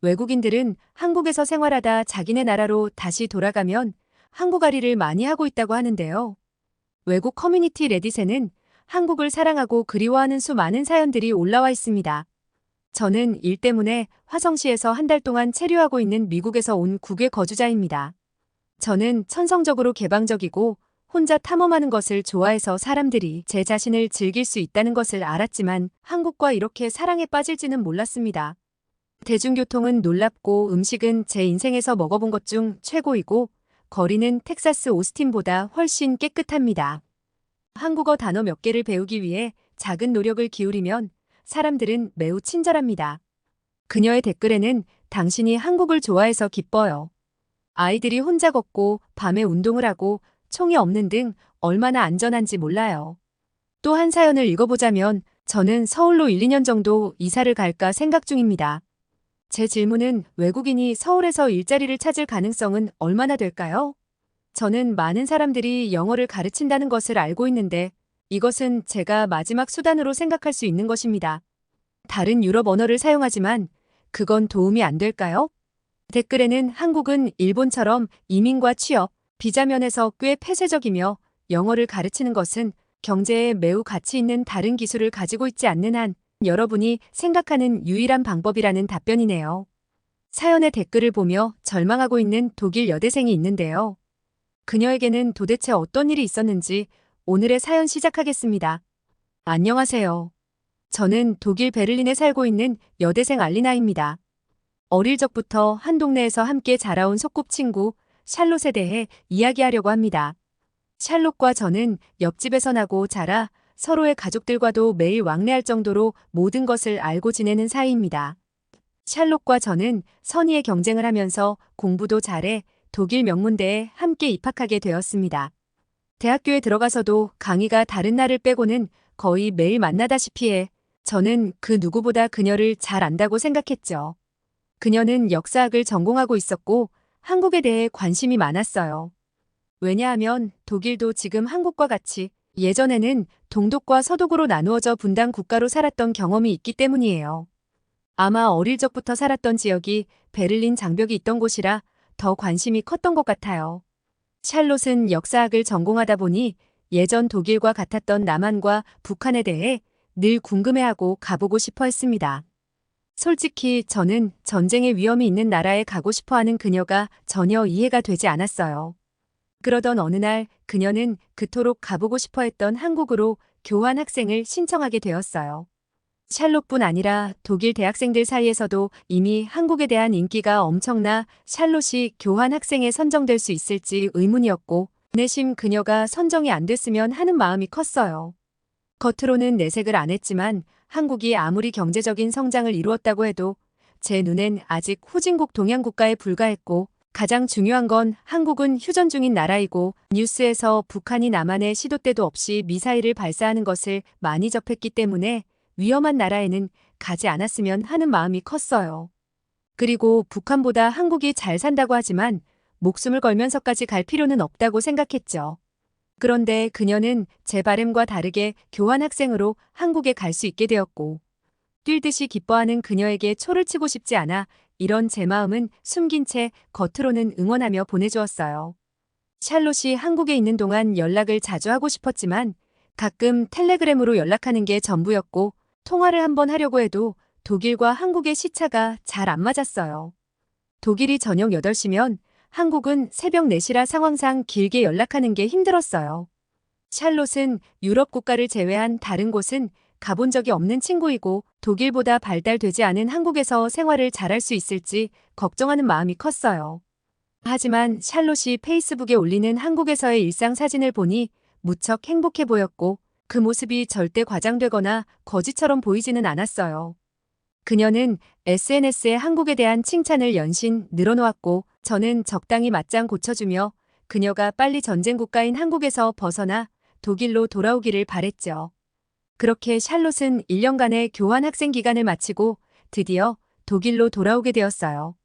외국인들은 한국에서 생활하다 자기네 나라로 다시 돌아가면 한국앓이를 많이 하고 있다고 하는데요. 외국 커뮤니티 레딧에는 한국을 사랑하고 그리워하는 수많은 사연들이 올라와 있습니다. 저는 일 때문에 화성시에서 한 달 동안 체류하고 있는 미국에서 온 국외 거주자입니다. 저는 천성적으로 개방적이고 혼자 탐험하는 것을 좋아해서 사람들이 제 자신을 즐길 수 있다는 것을 알았지만 한국과 이렇게 사랑에 빠질지는 몰랐습니다. 대중교통은 놀랍고 음식은 제 인생에서 먹어본 것 중 최고이고 거리는 텍사스 오스틴보다 훨씬 깨끗합니다. 한국어 단어 몇 개를 배우기 위해 작은 노력을 기울이면 사람들은 매우 친절합니다. 그녀의 댓글에는 당신이 한국을 좋아해서 기뻐요. 아이들이 혼자 걷고 밤에 운동을 하고 총이 없는 등 얼마나 안전한지 몰라요. 또 한 사연을 읽어보자면 저는 서울로 1, 2년 정도 이사를 갈까 생각 중입니다. 제 질문은 외국인이 서울에서 일자리를 찾을 가능성은 얼마나 될까요? 저는 많은 사람들이 영어를 가르친다는 것을 알고 있는데 이것은 제가 마지막 수단으로 생각할 수 있는 것입니다. 다른 유럽 언어를 사용하지만 그건 도움이 안 될까요? 댓글에는 한국은 일본처럼 이민과 취업, 비자 면에서 꽤 폐쇄적이며 영어를 가르치는 것은 경제에 매우 가치 있는 다른 기술을 가지고 있지 않는 한 여러분이 생각하는 유일한 방법이라는 답변이네요. 사연의 댓글을 보며 절망하고 있는 독일 여대생이 있는데요. 그녀에게는 도대체 어떤 일이 있었는지 오늘의 사연 시작하겠습니다. 안녕하세요. 저는 독일 베를린에 살고 있는 여대생 알리나입니다. 어릴 적부터 한 동네에서 함께 자라온 소꿉친구 샬롯에 대해 이야기하려고 합니다. 샬롯과 저는 옆집에서 나고 자라 서로의 가족들과도 매일 왕래할 정도로 모든 것을 알고 지내는 사이입니다. 샬롯과 저는 선의의 경쟁을 하면서 공부도 잘해 독일 명문대에 함께 입학하게 되었습니다. 대학교에 들어가서도 강의가 다른 날을 빼고는 거의 매일 만나다시피 해 저는 그 누구보다 그녀를 잘 안다고 생각했죠. 그녀는 역사학을 전공하고 있었고 한국에 대해 관심이 많았어요. 왜냐하면 독일도 지금 한국과 같이 예전에는 동독과 서독으로 나누어져 분단 국가로 살았던 경험이 있기 때문이에요. 아마 어릴 적부터 살았던 지역이 베를린 장벽이 있던 곳이라 더 관심이 컸던 것 같아요. 샬롯은 역사학을 전공하다 보니 예전 독일과 같았던 남한과 북한에 대해 늘 궁금해하고 가보고 싶어 했습니다. 솔직히 저는 전쟁의 위험이 있는 나라에 가고 싶어 하는 그녀가 전혀 이해가 되지 않았어요. 그러던 어느 날 그녀는 그토록 가보고 싶어 했던 한국으로 교환 학생을 신청하게 되었어요. 샬롯뿐 아니라 독일 대학생들 사이에서도 이미 한국에 대한 인기가 엄청나 샬롯이 교환 학생에 선정될 수 있을지 의문이었고 내심 그녀가 선정이 안 됐으면 하는 마음이 컸어요. 겉으로는 내색을 안 했지만 한국이 아무리 경제적인 성장을 이루었다고 해도 제 눈엔 아직 후진국 동양국가에 불과했고 가장 중요한 건 한국은 휴전 중인 나라이고 뉴스에서 북한이 남한에 시도 때도 없이 미사일을 발사하는 것을 많이 접했기 때문에 위험한 나라에는 가지 않았으면 하는 마음이 컸어요. 그리고 북한보다 한국이 잘 산다고 하지만 목숨을 걸면서까지 갈 필요는 없다고 생각했죠. 그런데 그녀는 제 바람과 다르게 교환학생으로 한국에 갈 수 있게 되었고 뛰듯이 기뻐하는 그녀에게 초를 치고 싶지 않아 이런 제 마음은 숨긴 채 겉으로는 응원하며 보내주었어요. 샬롯이 한국에 있는 동안 연락을 자주 하고 싶었지만 가끔 텔레그램으로 연락하는 게 전부였고 통화를 한번 하려고 해도 독일과 한국의 시차가 잘 안 맞았어요. 독일이 저녁 8시면 한국은 새벽 4시라 상황상 길게 연락하는 게 힘들었어요. 샬롯은 유럽 국가를 제외한 다른 곳은 가본 적이 없는 친구이고 독일보다 발달되지 않은 한국에서 생활을 잘할 수 있을지 걱정하는 마음이 컸어요. 하지만 샬롯이 페이스북에 올리는 한국에서의 일상 사진을 보니 무척 행복해 보였고 그 모습이 절대 과장되거나 거짓처럼 보이지는 않았어요. 그녀는 SNS에 한국에 대한 칭찬을 연신 늘어놓았고 저는 적당히 맞장 고쳐주며 그녀가 빨리 전쟁 국가인 한국에서 벗어나 독일로 돌아오기를 바랬죠. 그렇게 샬롯은 1년간의 교환 학생 기간을 마치고 드디어 독일로 돌아오게 되었어요.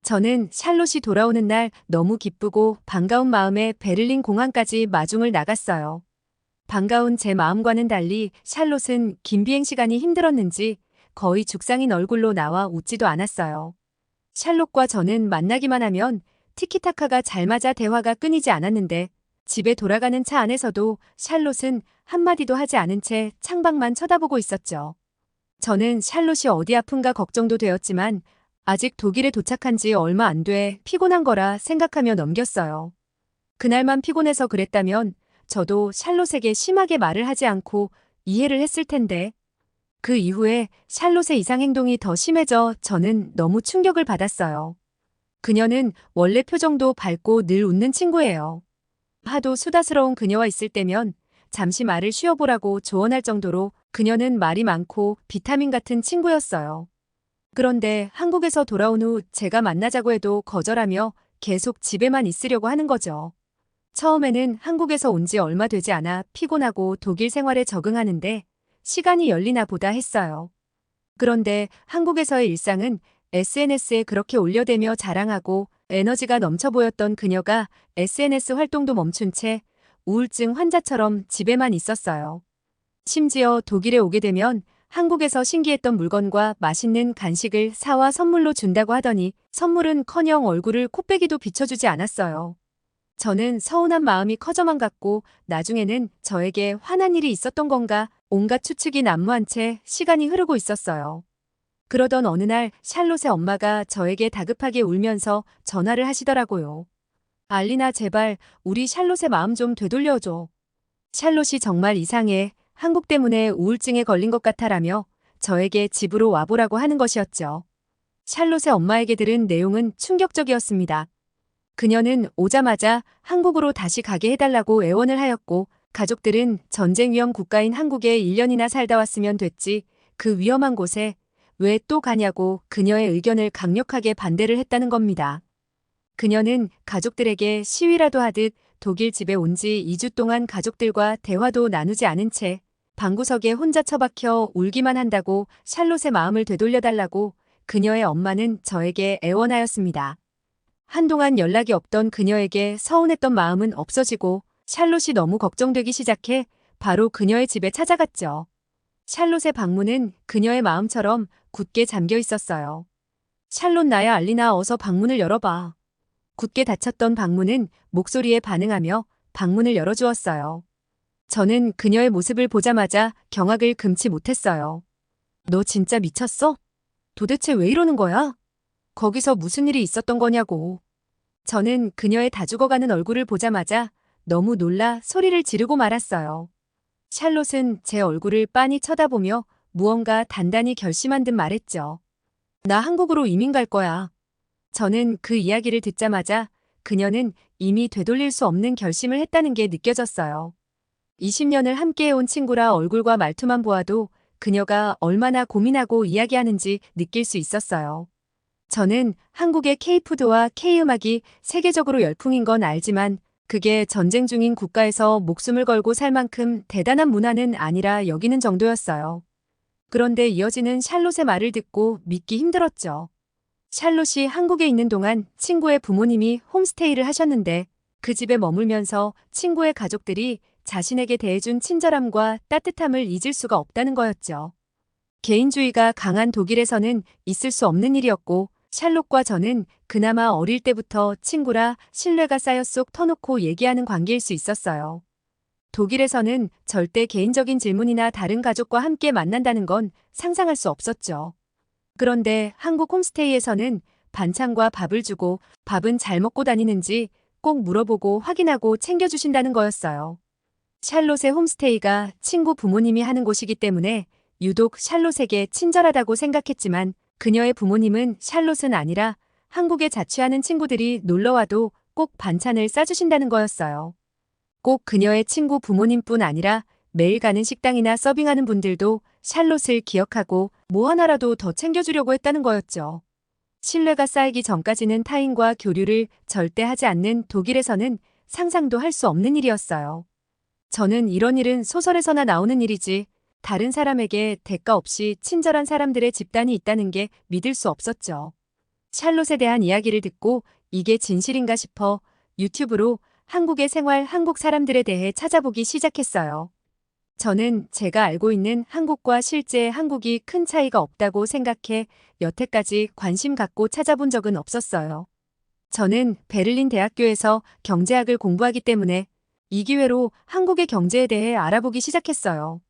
저는 샬롯이 돌아오는 날 너무 기쁘고 반가운 마음에 베를린 공항까지 마중을 나갔어요. 반가운 제 마음과는 달리 샬롯은 긴 비행 시간이 힘들었는지 거의 죽상인 얼굴로 나와 웃지도 않았어요. 샬롯과 저는 만나기만 하면 티키타카가 잘 맞아 대화가 끊이지 않았는데 집에 돌아가는 차 안에서도 샬롯은 한마디도 하지 않은 채 창밖만 쳐다보고 있었죠. 저는 샬롯이 어디 아픈가 걱정도 되었지만 아직 독일에 도착한 지 얼마 안 돼 피곤한 거라 생각하며 넘겼어요. 그날만 피곤해서 그랬다면 저도 샬롯에게 심하게 말을 하지 않고 이해를 했을 텐데 그 이후에 샬롯의 이상 행동이 더 심해져 저는 너무 충격을 받았어요. 그녀는 원래 표정도 밝고 늘 웃는 친구예요. 하도 수다스러운 그녀와 있을 때면 잠시 말을 쉬어보라고 조언할 정도로 그녀는 말이 많고 비타민 같은 친구였어요. 그런데 한국에서 돌아온 후 제가 만나자고 해도 거절하며 계속 집에만 있으려고 하는 거죠. 처음에는 한국에서 온 지 얼마 되지 않아 피곤하고 독일 생활에 적응하는데 시간이 열리나 보다 했어요. 그런데 한국에서의 일상은 SNS에 그렇게 올려대며 자랑하고 에너지가 넘쳐 보였던 그녀가 SNS 활동도 멈춘 채 우울증 환자처럼 집에만 있었어요. 심지어 독일에 오게 되면 한국에서 신기했던 물건과 맛있는 간식을 사와 선물로 준다고 하더니 선물은커녕 얼굴을 코빼기도 비춰주지 않았어요. 저는 서운한 마음이 커져만 갔고 나중에는 저에게 화난 일이 있었던 건가 온갖 추측이 난무한 채 시간이 흐르고 있었어요. 그러던 어느 날 샬롯의 엄마가 저에게 다급하게 울면서 전화를 하시더라고요. 알리나 제발 우리 샬롯의 마음 좀 되돌려줘. 샬롯이 정말 이상해. 한국 때문에 우울증에 걸린 것 같아라며 저에게 집으로 와보라고 하는 것이었죠. 샬롯의 엄마에게 들은 내용은 충격적이었습니다. 그녀는 오자마자 한국으로 다시 가게 해달라고 애원을 하였고 가족들은 전쟁 위험 국가인 한국에 1년이나 살다 왔으면 됐지 그 위험한 곳에 왜 또 가냐고 그녀의 의견을 강력하게 반대를 했다는 겁니다. 그녀는 가족들에게 시위라도 하듯 독일 집에 온 지 2주 동안 가족들과 대화도 나누지 않은 채 방구석에 혼자 처박혀 울기만 한다고 샬롯의 마음을 되돌려달라고 그녀의 엄마는 저에게 애원하였습니다. 한동안 연락이 없던 그녀에게 서운했던 마음은 없어지고 샬롯이 너무 걱정되기 시작해 바로 그녀의 집에 찾아갔죠. 샬롯의 방문은 그녀의 마음처럼 굳게 잠겨 있었어요. 샬롯 나야 알리나 어서 방문을 열어봐. 굳게 닫혔던 방문은 목소리에 반응하며 방문을 열어주었어요. 저는 그녀의 모습을 보자마자 경악을 금치 못했어요. 너 진짜 미쳤어? 도대체 왜 이러는 거야? 거기서 무슨 일이 있었던 거냐고. 저는 그녀의 다 죽어가는 얼굴을 보자마자 너무 놀라 소리를 지르고 말았어요. 샬롯은 제 얼굴을 빤히 쳐다보며 무언가 단단히 결심한 듯 말했죠. 나 한국으로 이민 갈 거야. 저는 그 이야기를 듣자마자 그녀는 이미 되돌릴 수 없는 결심을 했다는 게 느껴졌어요. 20년을 함께해온 친구라 얼굴과 말투만 보아도 그녀가 얼마나 고민하고 이야기하는지 느낄 수 있었어요. 저는 한국의 K푸드와 K음악이 세계적으로 열풍인 건 알지만 그게 전쟁 중인 국가에서 목숨을 걸고 살 만큼 대단한 문화는 아니라 여기는 정도였어요. 그런데 이어지는 샬롯의 말을 듣고 믿기 힘들었죠. 샬롯이 한국에 있는 동안 친구의 부모님이 홈스테이를 하셨는데 그 집에 머물면서 친구의 가족들이 자신에게 대해준 친절함과 따뜻함을 잊을 수가 없다는 거였죠. 개인주의가 강한 독일에서는 있을 수 없는 일이었고 샬롯과 저는 그나마 어릴 때부터 친구라 신뢰가 쌓여 쏙 터놓고 얘기하는 관계일 수 있었어요. 독일에서는 절대 개인적인 질문이나 다른 가족과 함께 만난다는 건 상상할 수 없었죠. 그런데 한국 홈스테이에서는 반찬과 밥을 주고 밥은 잘 먹고 다니는지 꼭 물어보고 확인하고 챙겨주신다는 거였어요. 샬롯의 홈스테이가 친구 부모님이 하는 곳이기 때문에 유독 샬롯에게 친절하다고 생각했지만 그녀의 부모님은 샬롯은 아니라 한국에 자취하는 친구들이 놀러와도 꼭 반찬을 싸주신다는 거였어요. 꼭 그녀의 친구 부모님뿐 아니라 매일 가는 식당이나 서빙하는 분들도 샬롯을 기억하고 뭐 하나라도 더 챙겨주려고 했다는 거였죠. 신뢰가 쌓이기 전까지는 타인과 교류를 절대 하지 않는 독일에서는 상상도 할 수 없는 일이었어요. 저는 이런 일은 소설에서나 나오는 일이지 다른 사람에게 대가 없이 친절한 사람들의 집단이 있다는 게 믿을 수 없었죠. 샬롯에 대한 이야기를 듣고 이게 진실인가 싶어 유튜브로 한국의 생활, 한국 사람들에 대해 찾아보기 시작했어요. 저는 제가 알고 있는 한국과 실제 한국이 큰 차이가 없다고 생각해 여태까지 관심 갖고 찾아본 적은 없었어요. 저는 베를린 대학교에서 경제학을 공부하기 때문에 이 기회로 한국의 경제에 대해 알아보기 시작했어요.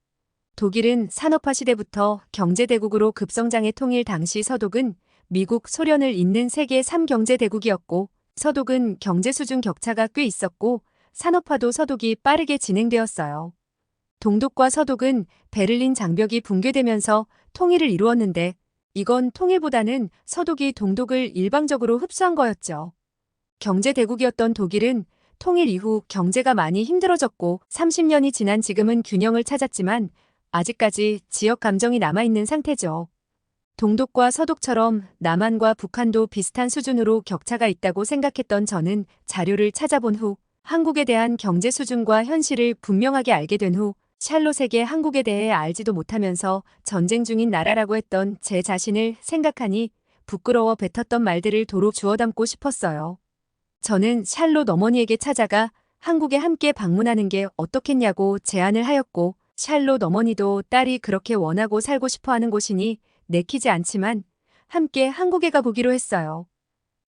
독일은 산업화 시대부터 경제대국으로 급성장해 통일 당시 서독은 미국, 소련을 잇는 세계 3경제대국이었고 서독은 경제 수준 격차가 꽤 있었고 산업화도 서독이 빠르게 진행되었어요. 동독과 서독은 베를린 장벽이 붕괴되면서 통일을 이루었는데 이건 통일보다는 서독이 동독을 일방적으로 흡수한 거였죠. 경제대국이었던 독일은 통일 이후 경제가 많이 힘들어졌고 30년이 지난 지금은 균형을 찾았지만 아직까지 지역 감정이 남아있는 상태죠. 동독과 서독처럼 남한과 북한도 비슷한 수준으로 격차가 있다고 생각했던 저는 자료를 찾아본 후 한국에 대한 경제 수준과 현실을 분명하게 알게 된 후 샬롯에게 한국에 대해 알지도 못하면서 전쟁 중인 나라라고 했던 제 자신을 생각하니 부끄러워 뱉었던 말들을 도로 주워 담고 싶었어요. 저는 샬롯 어머니에게 찾아가 한국에 함께 방문하는 게 어떻겠냐고 제안을 하였고 샬롯 어머니도 딸이 그렇게 원하고 살고 싶어하는 곳이니 내키지 않지만 함께 한국에 가보기로 했어요.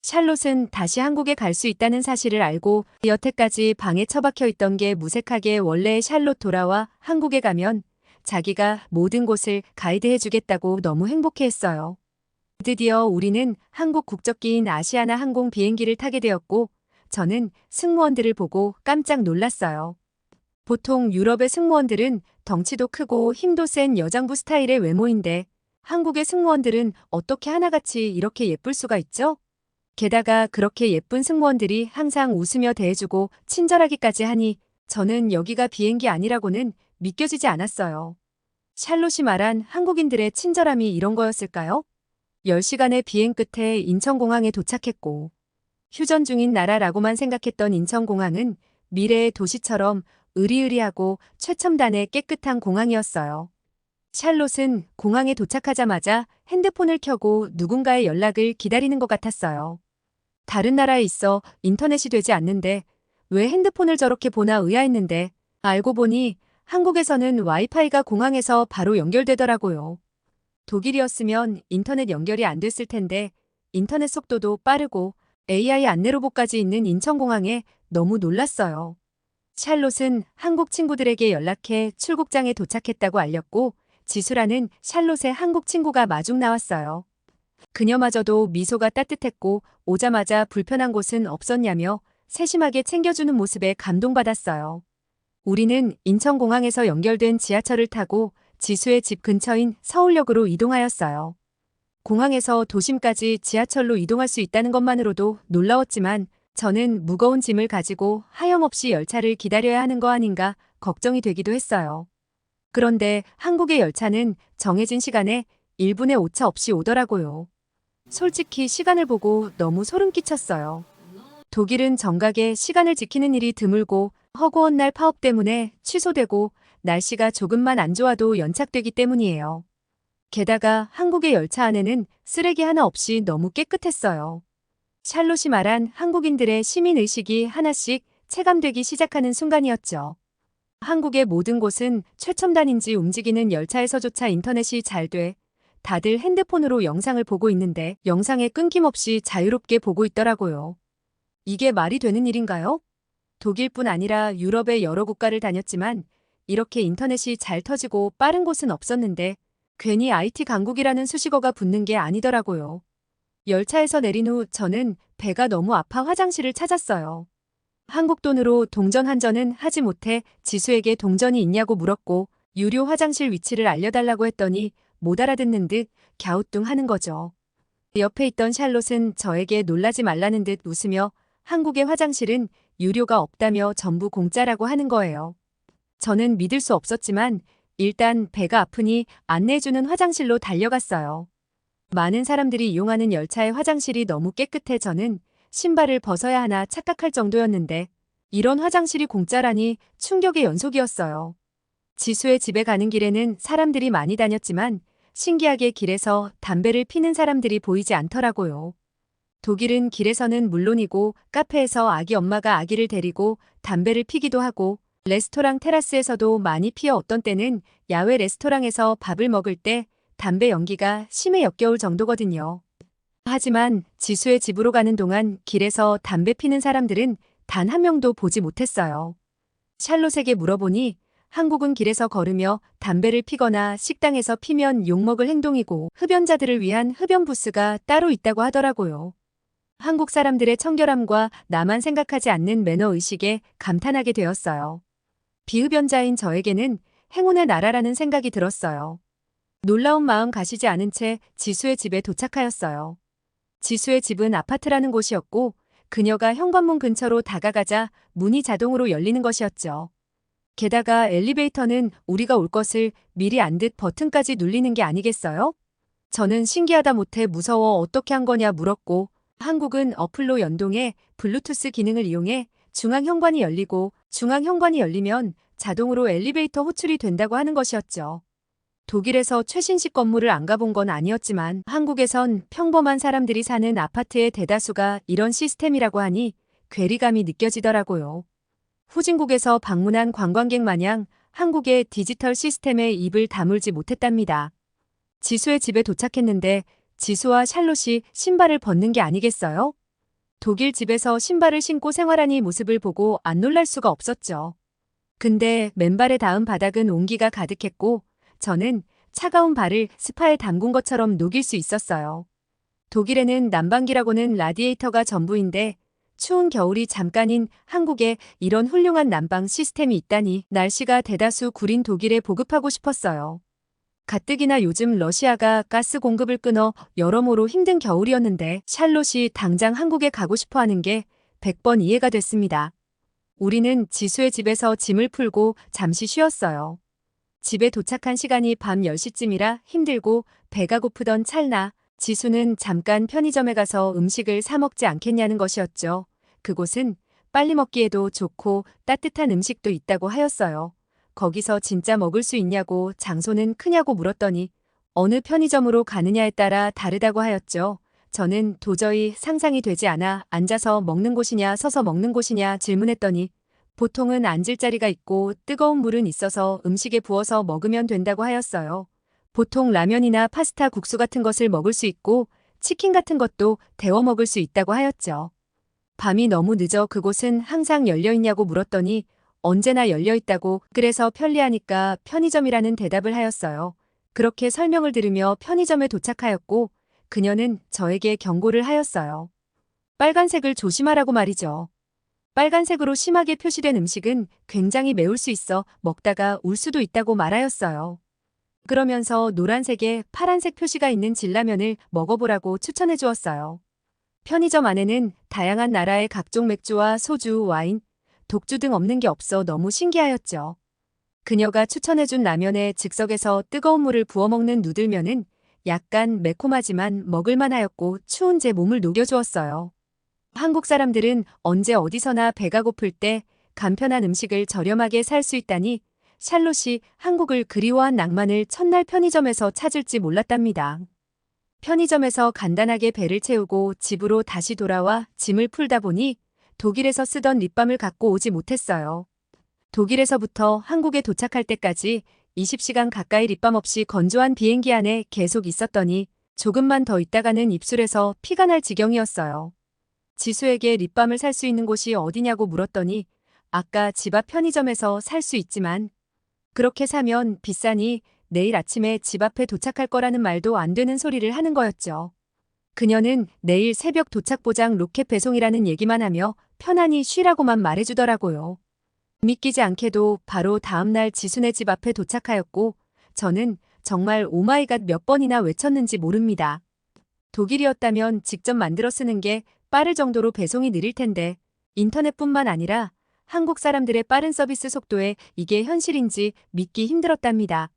샬롯은 다시 한국에 갈 수 있다는 사실을 알고 여태까지 방에 처박혀 있던 게 무색하게 원래의 샬롯 돌아와 한국에 가면 자기가 모든 곳을 가이드해 주겠다고 너무 행복해했어요. 드디어 우리는 한국 국적기인 아시아나 항공 비행기를 타게 되었고 저는 승무원들을 보고 깜짝 놀랐어요. 보통 유럽의 승무원들은 덩치도 크고 힘도 센 여장부 스타일의 외모인데 한국의 승무원들은 어떻게 하나같이 이렇게 예쁠 수가 있죠? 게다가 그렇게 예쁜 승무원들이 항상 웃으며 대해주고 친절하기까지 하니 저는 여기가 비행기 아니라고는 믿겨지지 않았어요. 샬롯이 말한 한국인들의 친절함이 이런 거였을까요? 10시간의 비행 끝에 인천공항에 도착했고 휴전 중인 나라라고만 생각했던 인천공항은 미래의 도시처럼 으리으리하고 최첨단의 깨끗한 공항이었어요. 샬롯은 공항에 도착하자마자 핸드폰을 켜고 누군가의 연락을 기다리는 것 같았어요. 다른 나라에 있어 인터넷이 되지 않는데 왜 핸드폰을 저렇게 보나 의아했는데 알고 보니 한국에서는 와이파이가 공항에서 바로 연결되더라고요. 독일이었으면 인터넷 연결이 안 됐을 텐데 인터넷 속도도 빠르고 AI 안내 로봇까지 있는 인천공항에 너무 놀랐어요. 샬롯은 한국 친구들에게 연락해 출국장에 도착했다고 알렸고 지수라는 샬롯의 한국 친구가 마중 나왔어요. 그녀마저도 미소가 따뜻했고 오자마자 불편한 곳은 없었냐며 세심하게 챙겨주는 모습에 감동받았어요. 우리는 인천공항에서 연결된 지하철을 타고 지수의 집 근처인 서울역으로 이동하였어요. 공항에서 도심까지 지하철로 이동할 수 있다는 것만으로도 놀라웠지만 저는 무거운 짐을 가지고 하염없이 열차를 기다려야 하는 거 아닌가 걱정이 되기도 했어요. 그런데 한국의 열차는 정해진 시간에 1분의 오차 없이 오더라고요. 솔직히 시간을 보고 너무 소름 끼쳤어요. 독일은 정각에 시간을 지키는 일이 드물고 허구한 날 파업 때문에 취소되고 날씨가 조금만 안 좋아도 연착되기 때문이에요. 게다가 한국의 열차 안에는 쓰레기 하나 없이 너무 깨끗했어요. 샬롯이 말한 한국인들의 시민의식이 하나씩 체감되기 시작하는 순간이었죠. 한국의 모든 곳은 최첨단인지 움직이는 열차에서조차 인터넷이 잘 돼 다들 핸드폰으로 영상을 보고 있는데 영상에 끊김없이 자유롭게 보고 있더라고요. 이게 말이 되는 일인가요? 독일뿐 아니라 유럽의 여러 국가를 다녔지만 이렇게 인터넷이 잘 터지고 빠른 곳은 없었는데 괜히 IT 강국이라는 수식어가 붙는 게 아니더라고요. 열차에서 내린 후 저는 배가 너무 아파 화장실을 찾았어요. 한국 돈으로 동전 환전은 하지 못해 지수에게 동전이 있냐고 물었고 유료 화장실 위치를 알려달라고 했더니 못 알아듣는 듯 갸우뚱하는 거죠. 옆에 있던 샬롯은 저에게 놀라지 말라는 듯 웃으며 한국의 화장실은 유료가 없다며 전부 공짜라고 하는 거예요. 저는 믿을 수 없었지만 일단 배가 아프니 안내해주는 화장실로 달려갔어요. 많은 사람들이 이용하는 열차의 화장실이 너무 깨끗해 저는 신발을 벗어야 하나 착각할 정도였는데 이런 화장실이 공짜라니 충격의 연속이었어요. 지수의 집에 가는 길에는 사람들이 많이 다녔지만 신기하게 길에서 담배를 피는 사람들이 보이지 않더라고요. 독일은 길에서는 물론이고 카페에서 아기 엄마가 아기를 데리고 담배를 피기도 하고 레스토랑 테라스에서도 많이 피어 어떤 때는 야외 레스토랑에서 밥을 먹을 때 담배 연기가 심해 역겨울 정도거든요. 하지만 지수의 집으로 가는 동안 길에서 담배 피는 사람들은 단 한 명도 보지 못했어요. 샬롯에게 물어보니 한국은 길에서 걸으며 담배를 피거나 식당에서 피면 욕먹을 행동이고 흡연자들을 위한 흡연 부스가 따로 있다고 하더라고요. 한국 사람들의 청결함과 나만 생각하지 않는 매너 의식에 감탄하게 되었어요. 비흡연자인 저에게는 행운의 나라라는 생각이 들었어요. 놀라운 마음 가시지 않은 채 지수의 집에 도착하였어요. 지수의 집은 아파트라는 곳이었고 그녀가 현관문 근처로 다가가자 문이 자동으로 열리는 것이었죠. 게다가 엘리베이터는 우리가 올 것을 미리 안 듯 버튼까지 눌리는 게 아니겠어요? 저는 신기하다 못해 무서워 어떻게 한 거냐 물었고 한국은 어플로 연동해 블루투스 기능을 이용해 중앙 현관이 열리고 중앙 현관이 열리면 자동으로 엘리베이터 호출이 된다고 하는 것이었죠. 독일에서 최신식 건물을 안 가본 건 아니었지만 한국에선 평범한 사람들이 사는 아파트의 대다수가 이런 시스템이라고 하니 괴리감이 느껴지더라고요. 후진국에서 방문한 관광객 마냥 한국의 디지털 시스템에 입을 다물지 못했답니다. 지수의 집에 도착했는데 지수와 샬롯이 신발을 벗는 게 아니겠어요? 독일 집에서 신발을 신고 생활하니 모습을 보고 안 놀랄 수가 없었죠. 근데 맨발에 닿은 바닥은 온기가 가득했고 저는 차가운 발을 스파에 담근 것처럼 녹일 수 있었어요. 독일에는 난방기라고는 라디에이터가 전부인데 추운 겨울이 잠깐인 한국에 이런 훌륭한 난방 시스템이 있다니 날씨가 대다수 구린 독일에 보급하고 싶었어요. 가뜩이나 요즘 러시아가 가스 공급을 끊어 여러모로 힘든 겨울이었는데 샬롯이 당장 한국에 가고 싶어 하는 게 100번 이해가 됐습니다. 우리는 지수의 집에서 짐을 풀고 잠시 쉬었어요. 집에 도착한 시간이 밤 10시쯤이라 힘들고 배가 고프던 찰나 지수는 잠깐 편의점에 가서 음식을 사 먹지 않겠냐는 것이었죠. 그곳은 빨리 먹기에도 좋고 따뜻한 음식도 있다고 하였어요. 거기서 진짜 먹을 수 있냐고 장소는 크냐고 물었더니 어느 편의점으로 가느냐에 따라 다르다고 하였죠. 저는 도저히 상상이 되지 않아 앉아서 먹는 곳이냐 서서 먹는 곳이냐 질문했더니 보통은 앉을 자리가 있고 뜨거운 물은 있어서 음식에 부어서 먹으면 된다고 하였어요. 보통 라면이나 파스타 국수 같은 것을 먹을 수 있고 치킨 같은 것도 데워 먹을 수 있다고 하였죠. 밤이 너무 늦어 그곳은 항상 열려 있냐고 물었더니 언제나 열려 있다고 그래서 편리하니까 편의점이라는 대답을 하였어요. 그렇게 설명을 들으며 편의점에 도착하였고 그녀는 저에게 경고를 하였어요. 빨간색을 조심하라고 말이죠. 빨간색으로 심하게 표시된 음식은 굉장히 매울 수 있어 먹다가 울 수도 있다고 말하였어요. 그러면서 노란색에 파란색 표시가 있는 진라면을 먹어보라고 추천해 주었어요. 편의점 안에는 다양한 나라의 각종 맥주와 소주, 와인, 독주 등 없는 게 없어 너무 신기하였죠. 그녀가 추천해준 라면에 즉석에서 뜨거운 물을 부어 먹는 누들면은 약간 매콤하지만 먹을만하였고 추운 제 몸을 녹여주었어요. 한국 사람들은 언제 어디서나 배가 고플 때 간편한 음식을 저렴하게 살 수 있다니 샬롯이 한국을 그리워한 낭만을 첫날 편의점에서 찾을지 몰랐답니다. 편의점에서 간단하게 배를 채우고 집으로 다시 돌아와 짐을 풀다 보니 독일에서 쓰던 립밤을 갖고 오지 못했어요. 독일에서부터 한국에 도착할 때까지 20시간 가까이 립밤 없이 건조한 비행기 안에 계속 있었더니 조금만 더 있다가는 입술에서 피가 날 지경이었어요. 지수에게 립밤을 살 수 있는 곳이 어디냐고 물었더니 아까 집 앞 편의점에서 살 수 있지만 그렇게 사면 비싸니 내일 아침에 집 앞에 도착할 거라는 말도 안 되는 소리를 하는 거였죠. 그녀는 내일 새벽 도착 보장 로켓 배송이라는 얘기만 하며 편안히 쉬라고만 말해주더라고요. 믿기지 않게도 바로 다음날 지수네 집 앞에 도착하였고 저는 정말 오마이갓 몇 번이나 외쳤는지 모릅니다. 독일이었다면 직접 만들어 쓰는 게 빠를 정도로 배송이 느릴 텐데 인터넷뿐만 아니라 한국 사람들의 빠른 서비스 속도에 이게 현실인지 믿기 힘들었답니다.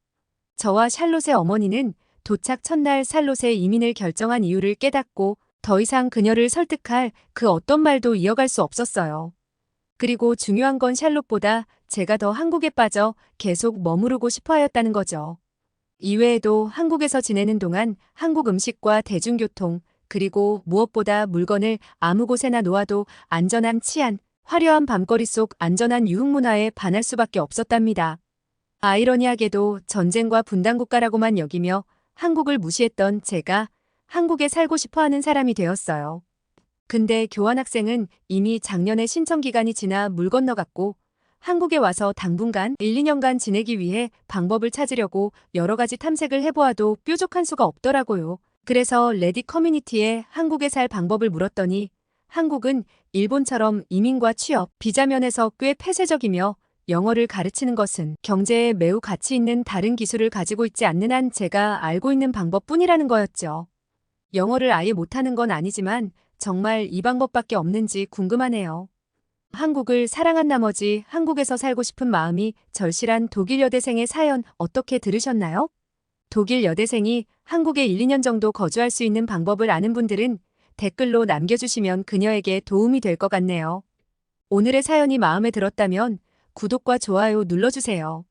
저와 샬롯의 어머니는 도착 첫날 샬롯의 이민을 결정한 이유를 깨닫고 더 이상 그녀를 설득할 그 어떤 말도 이어갈 수 없었어요. 그리고 중요한 건 샬롯보다 제가 더 한국에 빠져 계속 머무르고 싶어 하였다는 거죠. 이외에도 한국에서 지내는 동안 한국 음식과 대중교통, 그리고 무엇보다 물건을 아무 곳에나 놓아도 안전한 치안, 화려한 밤거리 속 안전한 유흥문화에 반할 수밖에 없었답니다. 아이러니하게도 전쟁과 분단 국가라고만 여기며 한국을 무시했던 제가 한국에 살고 싶어 하는 사람이 되었어요. 근데 교환학생은 이미 작년에 신청 기간이 지나 물 건너갔고 한국에 와서 당분간 1, 2년간 지내기 위해 방법을 찾으려고 여러 가지 탐색을 해보아도 뾰족한 수가 없더라고요. 그래서 레딧 커뮤니티에 한국에 살 방법을 물었더니 한국은 일본처럼 이민과 취업, 비자 면에서 꽤 폐쇄적이며 영어를 가르치는 것은 경제에 매우 가치 있는 다른 기술을 가지고 있지 않는 한 제가 알고 있는 방법뿐이라는 거였죠. 영어를 아예 못하는 건 아니지만 정말 이 방법밖에 없는지 궁금하네요. 한국을 사랑한 나머지 한국에서 살고 싶은 마음이 절실한 독일 여대생의 사연 어떻게 들으셨나요? 독일 여대생이 한국에 1, 2년 정도 거주할 수 있는 방법을 아는 분들은 댓글로 남겨주시면 그녀에게 도움이 될 것 같네요. 오늘의 사연이 마음에 들었다면 구독과 좋아요 눌러주세요.